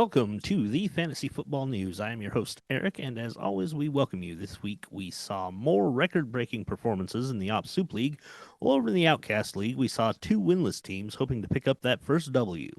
Welcome to the Fantasy Football News. I am your host, Eric, and as always, we welcome you. This week, we saw more record breaking performances in the Op Soup League. While over in the Outcast League, we saw two winless teams hoping to pick up that first W.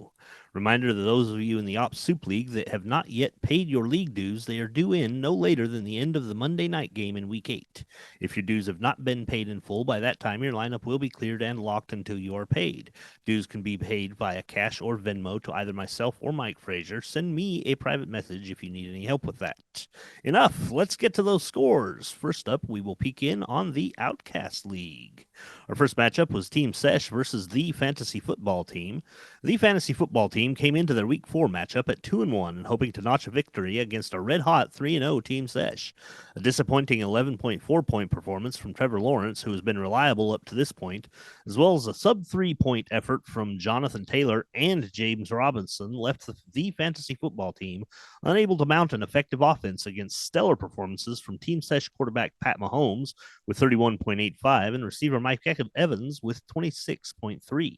Reminder to those of you in the Op Soup League that have not yet paid your league dues, they are due in no later than the end of the Monday night game in Week 8. If your dues have not been paid in full, by that time your lineup will be cleared and locked until you are paid. Dues can be paid via cash or Venmo to either myself or Mike Frazier. Send me a private message if you need any help with that. Enough. Let's get to those scores. First up, we will peek in on the Outcast League. Our first matchup was Team Sesh versus the Fantasy Football Team. The Fantasy Football Team came into their Week 4 matchup at 2-1, hoping to notch a victory against a red-hot 3-0 Team Sesh. A disappointing 11.4-point performance from Trevor Lawrence, who has been reliable up to this point, as well as a sub-3-point effort from Jonathan Taylor and James Robinson, left the Fantasy Football Team unable to mount an effective offense against stellar performances from Team Sesh quarterback Pat Mahomes with 31.85 and receiver Mike Evans with 26.3.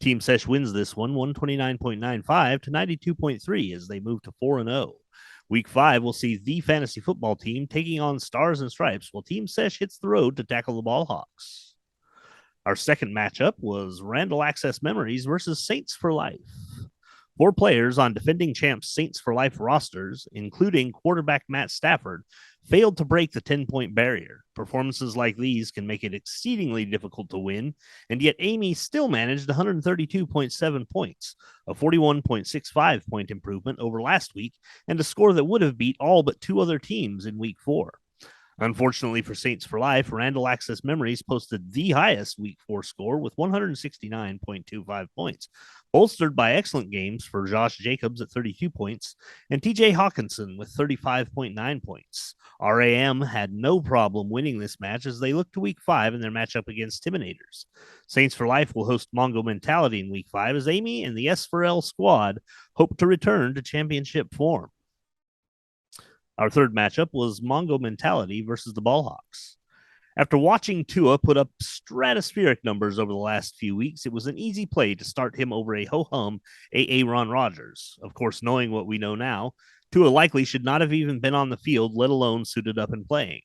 Team Sesh wins this one 129.95 to 92.3 as they move to 4-0. Week 5 will see the Fantasy Football Team taking on Stars and Stripes while Team Sesh hits the road to tackle the Ball Hawks. Our second matchup was Randall Access Memories versus Saints for Life. 4 players on defending champs Saints for Life rosters, including quarterback Matt Stafford, failed to break the 10-point barrier. Performances like these can make it exceedingly difficult to win, and yet Amy still managed 132.7 points, a 41.65-point improvement over last week, and a score that would have beat all but 2 other teams in Week 4. Unfortunately for Saints for Life, Randall Access Memories posted the highest Week 4 score with 169.25 points, bolstered by excellent games for Josh Jacobs at 32 points and TJ Hawkinson with 35.9 points. RAM had no problem winning this match as they look to Week 5 in their matchup against Timinators. Saints for Life will host Mongo Mentality in Week 5 as Amy and the S4L squad hope to return to championship form. Our third matchup was Mongo Mentality versus the Ball Hawks. After watching Tua put up stratospheric numbers over the last few weeks, it was an easy play to start him over a ho-hum Aaron Rodgers. Of course, knowing what we know now, Tua likely should not have even been on the field, let alone suited up and playing.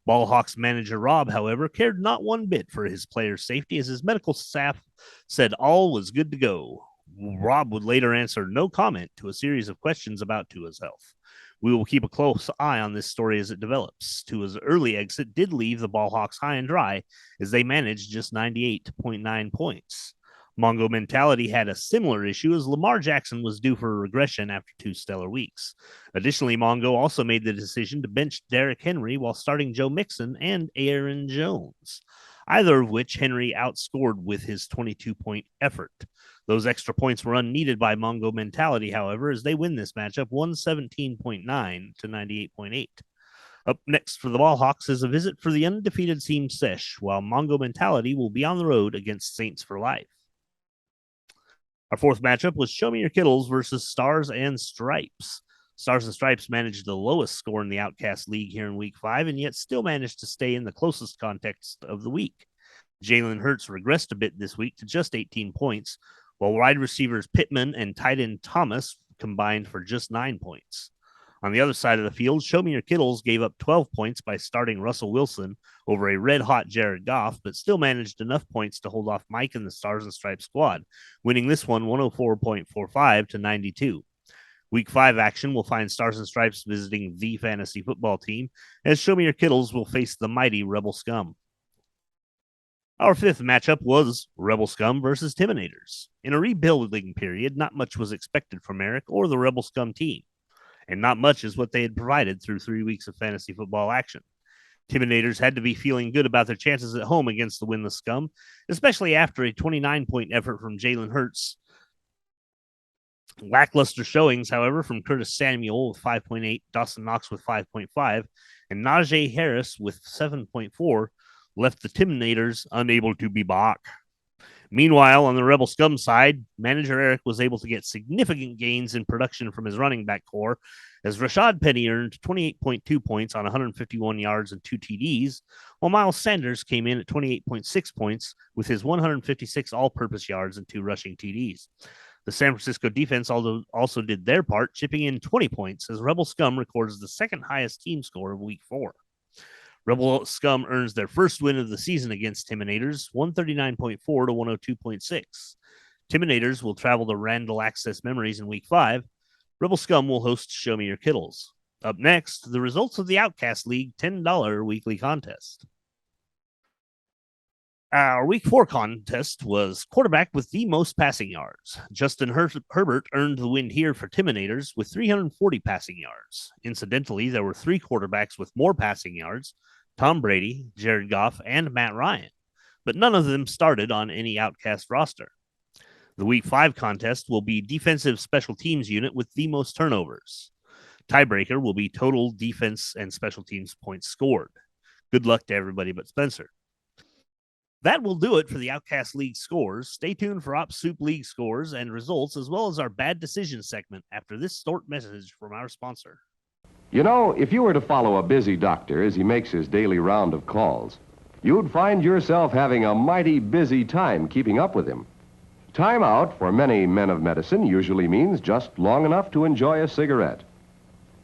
Ball Hawks manager Rob, however, cared not one bit for his player's safety as his medical staff said all was good to go. Rob would later answer no comment to a series of questions about Tua's health. We will keep a close eye on this story as it develops. Tua's early exit did leave the Ball Hawks high and dry as they managed just 98.9 points. Mongo Mentality had a similar issue as Lamar Jackson was due for a regression after 2 stellar weeks. Additionally, Mongo also made the decision to bench Derrick Henry while starting Joe Mixon and Aaron Jones, either of which Henry outscored with his 22-point effort. Those extra points were unneeded by Mongo Mentality, however, as they win this matchup 117.9 to 98.8. Up next for the Ball Hawks is a visit for the undefeated Team Sesh, while Mongo Mentality will be on the road against Saints for Life. Our fourth matchup was Show Me Your Kittles versus Stars and Stripes. Stars and Stripes managed the lowest score in the Outcast League here in Week 5, and yet still managed to stay in the closest context of the week. Jalen Hurts regressed a bit this week to just 18 points, while wide receivers Pittman and tight end Thomas combined for just 9 points. On the other side of the field, Show Me Your Kittles gave up 12 points by starting Russell Wilson over a red-hot Jared Goff, but still managed enough points to hold off Mike and the Stars and Stripes squad, winning this one 104.45 to 92. Week 5 action will find Stars and Stripes visiting the Fantasy Football Team, as Show Me Your Kittles will face the mighty Rebel Scum. Our fifth matchup was Rebel Scum versus Timinators. In a rebuilding period, not much was expected from Eric or the Rebel Scum team, and not much is what they had provided through 3 weeks of fantasy football action. Timinators had to be feeling good about their chances at home against the winless Scum, especially after a 29-point effort from Jalen Hurts. Lackluster showings, however, from Curtis Samuel with 5.8, Dawson Knox with 5.5, and Najee Harris with 7.4, left the Timinators unable to be back. Meanwhile, on the Rebel Scum side, manager Eric was able to get significant gains in production from his running back core, as Rashad Penny earned 28.2 points on 151 yards and 2 TDs, while Miles Sanders came in at 28.6 points with his 156 all-purpose yards and 2 rushing TDs. The San Francisco defense also did their part, chipping in 20 points as Rebel Scum records the second highest team score of Week 4. Rebel Scum earns their first win of the season against Timinators, 139.4 to 102.6. Timinators will travel to Randall Access Memories in Week 5. Rebel Scum will host Show Me Your Kittles. Up next, the results of the Outcast League $10 weekly contest. Our Week 4 contest was quarterback with the most passing yards. Justin Herbert earned the win here for Timinators with 340 passing yards. Incidentally, there were 3 quarterbacks with more passing yards: Tom Brady, Jared Goff, and Matt Ryan, but none of them started on any Outcast roster. The Week 5 contest will be defensive special teams unit with the most turnovers. Tiebreaker will be total defense and special teams points scored. Good luck to everybody but Spencer. That will do it for the Outcast League scores. Stay tuned for Op Soup League scores and results, as well as our bad decision segment after this short message from our sponsor. You know, if you were to follow a busy doctor as he makes his daily round of calls, you'd find yourself having a mighty busy time keeping up with him. Time out for many men of medicine usually means just long enough to enjoy a cigarette.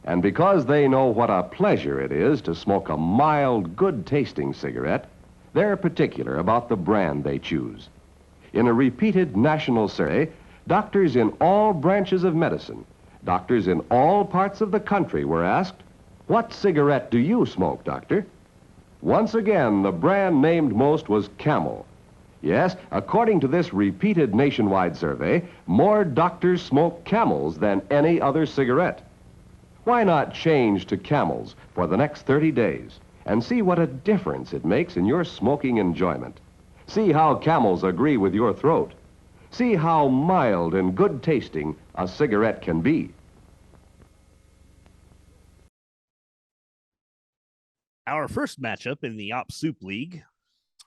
And because they know what a pleasure it is to smoke a mild, good-tasting cigarette, they're particular about the brand they choose. In a repeated national survey, doctors in all branches of medicine, doctors in all parts of the country were asked, "What cigarette do you smoke, doctor?" Once again, the brand named most was Camel. Yes, according to this repeated nationwide survey, more doctors smoke Camels than any other cigarette. Why not change to Camels for the next 30 days and see what a difference it makes in your smoking enjoyment? See how Camels agree with your throat. See how mild and good tasting a cigarette can be. Our first matchup in the Op Soup League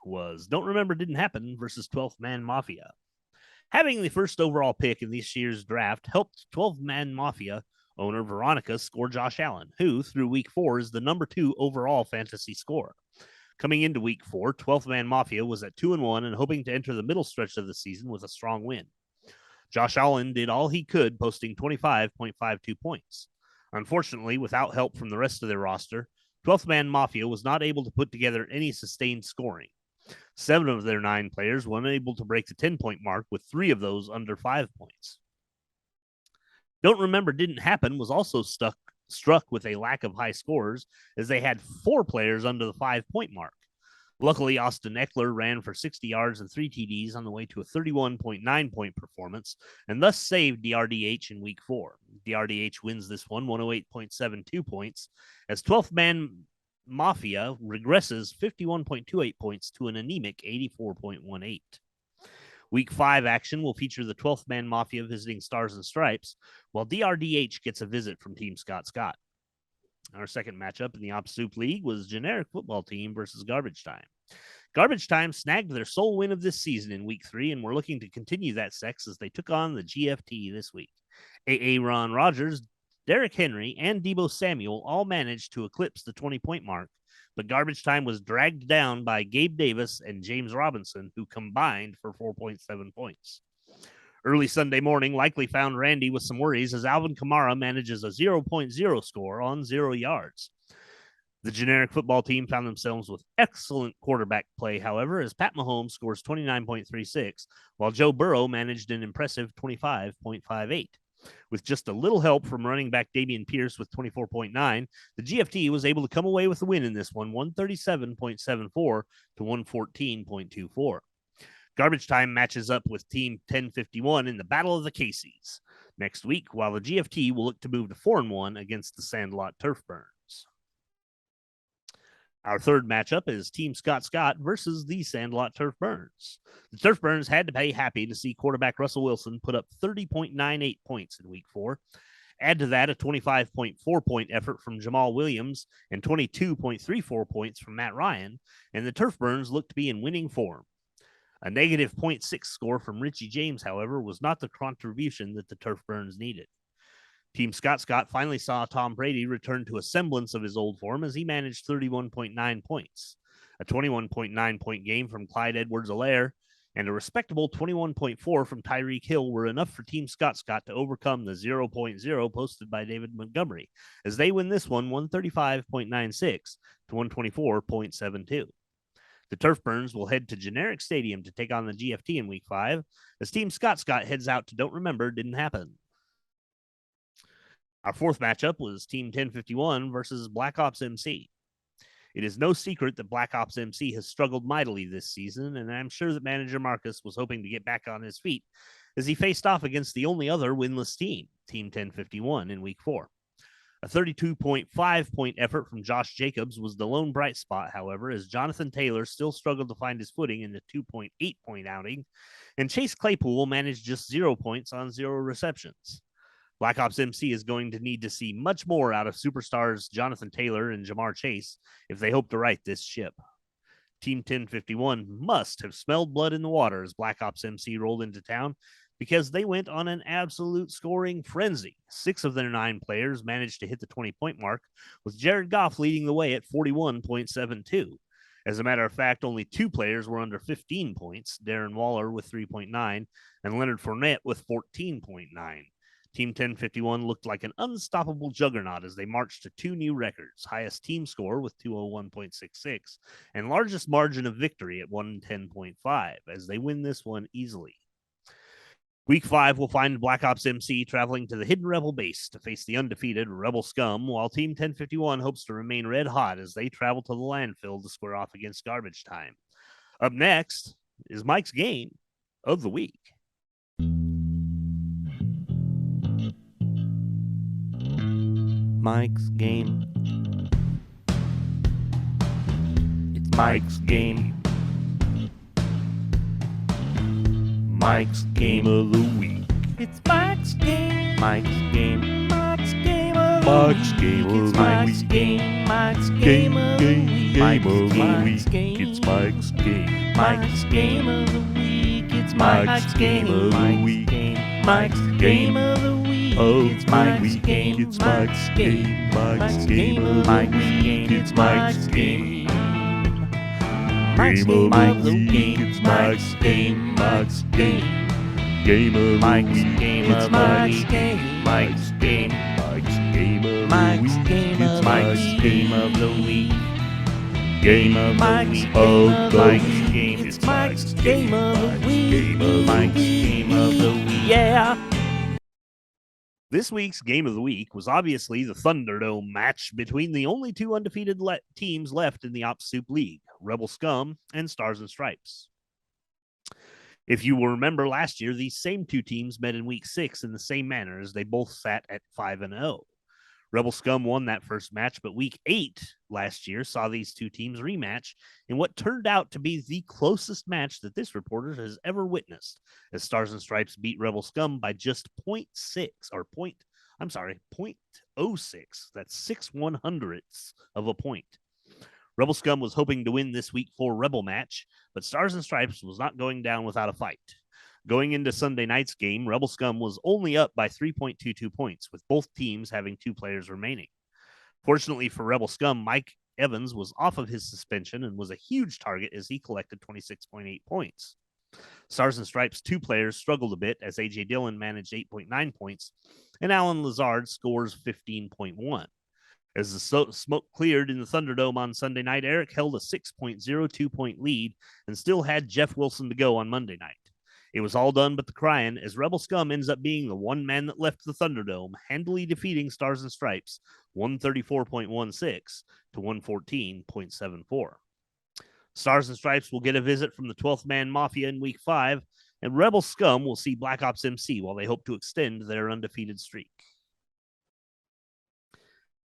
was Don't Remember Didn't Happen versus 12th Man Mafia. Having the first overall pick in this year's draft helped 12th Man Mafia owner Veronica score Josh Allen, who through Week 4 is the number 2 overall fantasy scorer. Coming into Week 4, 12th Man Mafia was at 2-1 and hoping to enter the middle stretch of the season with a strong win. Josh Allen did all he could, posting 25.52 points. Unfortunately, without help from the rest of their roster, 12th Man Mafia was not able to put together any sustained scoring. 7 of their 9 players were unable to break the 10-point mark, with 3 of those under 5 points. Don't Remember Didn't Happen was also struck with a lack of high scores, as they had 4 players under the 5-point mark. Luckily, Austin Eckler ran for 60 yards and 3 TDs on the way to a 31.9-point performance, and thus saved DRDH in Week 4. DRDH wins this one, 108.72 points, as 12th Man Mafia regresses 51.28 points to an anemic 84.18. Week 5 action will feature the 12th Man Mafia visiting Stars and Stripes, while DRDH gets a visit from Team Scott Scott. Our second matchup in the Op Soup League was Generic Football Team versus Garbage Time. Garbage Time snagged their sole win of this season in Week 3 and were looking to continue that sex as they took on the GFT this week. Ron Rodgers, Derrick Henry, and Deebo Samuel all managed to eclipse the 20-point mark, but Garbage Time was dragged down by Gabe Davis and James Robinson, who combined for 4.7 points. Early Sunday morning likely found Randy with some worries as Alvin Kamara manages a 0.0 score on 0 yards. The Generic Football Team found themselves with excellent quarterback play, however, as Pat Mahomes scores 29.36, while Joe Burrow managed an impressive 25.58. With just a little help from running back Dameon Pierce with 24.9, the GFT was able to come away with the win in this one, 137.74 to 114.24. Garbage Time matches up with Team 1051 in the Battle of the Caseys next week, while the GFT will look to move to 4-1 against the Sandlot Turf Burns. Our third matchup is Team Scott Scott versus the Sandlot Turf Burns. The Turf Burns had to pay happy to see quarterback Russell Wilson put up 30.98 points in Week 4. Add to that a 25.4-point effort from Jamal Williams and 22.34 points from Matt Ryan, and the Turf Burns looked to be in winning form. A negative 0.6 score from Richie James, however, was not the contribution that the Turf Burns needed. Team Scott Scott finally saw Tom Brady return to a semblance of his old form as he managed 31.9 points. A 21.9-point game from Clyde Edwards-Helaire and a respectable 21.4 from Tyreek Hill were enough for Team Scott to overcome the 0.0 posted by David Montgomery, as they win this one 135.96 to 124.72. The Turf Burns will head to Generic Stadium to take on the GFT in Week 5, as Team Scott heads out to Don't Remember Didn't Happen. Our fourth matchup was Team 1051 versus Black Ops MC. It is no secret that Black Ops MC has struggled mightily this season, and I'm sure that manager Marcus was hoping to get back on his feet as he faced off against the only other winless team, Team 1051, in Week 4. A 32.5 point effort from Josh Jacobs was the lone bright spot, however, as Jonathan Taylor still struggled to find his footing in the 2.8 point outing, and Chase Claypool managed just 0 points on 0 receptions. Black Ops MC is going to need to see much more out of superstars Jonathan Taylor and Jamar Chase if they hope to right this ship. Team 1051 must have smelled blood in the water as Black Ops MC rolled into town, because they went on an absolute scoring frenzy. 6 of their 9 players managed to hit the 20-point mark, with Jared Goff leading the way at 41.72. As a matter of fact, only 2 players were under 15 points, Darren Waller with 3.9 and Leonard Fournette with 14.9. Team 1051 looked like an unstoppable juggernaut as they marched to 2 new records, highest team score with 201.66 and largest margin of victory at 110.5, as they win this one easily. Week 5 will find Black Ops MC traveling to the Hidden Rebel base to face the undefeated Rebel Scum, while Team 1051 hopes to remain red hot as they travel to the landfill to square off against Garbage Time. Up next is Mike's Game of the Week. Mike's Game. It's Mike's Game. Mike's Game of the Week. It's Mike's Game. Mike's Game. Mike's Game of the Week. Mike's Game of the Week. Mike's Game. Mike's Game of the Week. Mike's Game. It's Mike's Game. Mike's Game of the Week. It's Mike's Game of the Week. Mike's Game of the Week. It's Mike's Game. It's Mike's Game. Mike's Game of the Week. It's Mike's Game. Mike's Game of the Week. It's Mike's Game. Mike's Game. Game of Mike's Game. It's Mike's Game. Mike's Game. Mike's Game of Mike's Game. It's Mike's Game of the Week. Game of Mike's Game. It's Mike's Game of the Week. Mike's Game of the Week. Yeah. This week's Game of the Week was obviously the Thunderdome match between the only 2 undefeated teams left in the Ops Soup League, Rebel Scum and Stars and Stripes. If you will remember last year, these same 2 teams met in Week 6 in the same manner as they both sat at 5-0. Rebel Scum won that first match, but Week 8 last year saw these 2 teams rematch in what turned out to be the closest match that this reporter has ever witnessed, as Stars and Stripes beat Rebel Scum by just 0.06. That's 6/100ths of a point. Rebel Scum was hoping to win this Week 4 Rebel match, but Stars and Stripes was not going down without a fight. Going into Sunday night's game, Rebel Scum was only up by 3.22 points, with both teams having 2 players remaining. Fortunately for Rebel Scum, Mike Evans was off of his suspension and was a huge target as he collected 26.8 points. Stars and Stripes' 2 players struggled a bit as A.J. Dillon managed 8.9 points, and Alan Lazard scores 15.1. As the smoke cleared in the Thunderdome on Sunday night, Eric held a 6.02 point lead and still had Jeff Wilson to go on Monday night. It was all done but the crying, as Rebel Scum ends up being the one man that left the Thunderdome, handily defeating Stars and Stripes 134.16 to 114.74. Stars and Stripes will get a visit from the 12th Man Mafia in Week 5, and Rebel Scum will see Black Ops MC while they hope to extend their undefeated streak.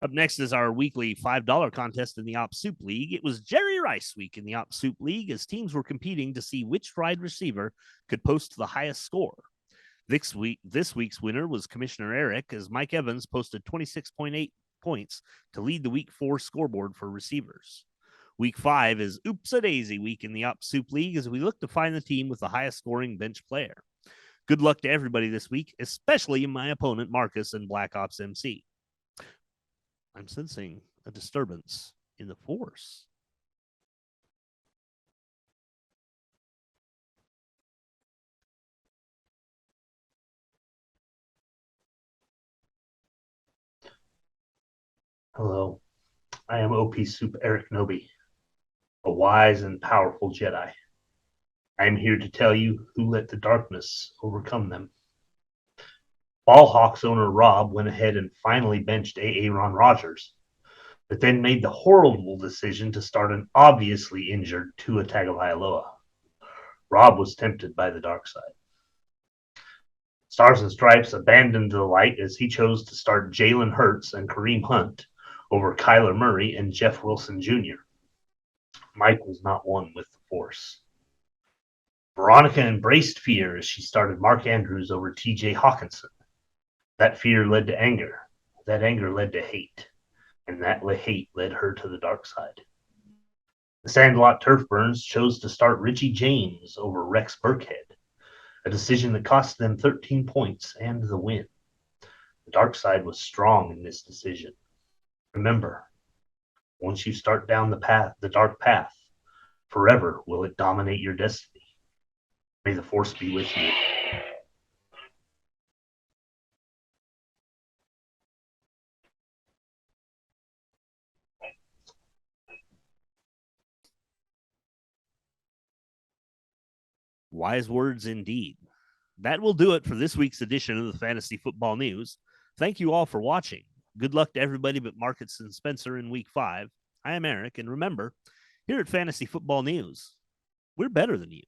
Up next is our weekly $5 contest in the Ops Soup League. It was Jerry Rice week in the Ops Soup League as teams were competing to see which wide receiver could post the highest score. This week's winner was Commissioner Eric, as Mike Evans posted 26.8 points to lead the Week 4 scoreboard for receivers. Week 5 is Oops-a-Daisy week in the Ops Soup League as we look to find the team with the highest scoring bench player. Good luck to everybody this week, especially my opponent Marcus and Black Ops MC. I'm sensing a disturbance in the force. Hello, I am OP Soup Eric Noby, a wise and powerful Jedi. I am here to tell you who let the darkness overcome them. Ballhawks owner Rob went ahead and finally benched Aaron Rodgers, but then made the horrible decision to start an obviously injured Tua Tagovailoa. Rob was tempted by the dark side. Stars and Stripes abandoned the light as he chose to start Jalen Hurts and Kareem Hunt over Kyler Murray and Jeff Wilson Jr. Mike was not one with the Force. Veronica embraced fear as she started Mark Andrews over TJ Hawkinson. That fear led to anger. That anger led to hate. And that hate led her to the dark side. The Sandlot Turf Burns chose to start Richie James over Rex Burkhead, a decision that cost them 13 points and the win. The dark side was strong in this decision. Remember, once you start down the dark path, forever will it dominate your destiny. May the Force be with you. Wise words indeed. That will do it for this week's edition of the Fantasy Football News. Thank you all for watching. Good luck to everybody but Marcus and Spencer in week 5. I am Eric, and remember, here at Fantasy Football News, we're better than you.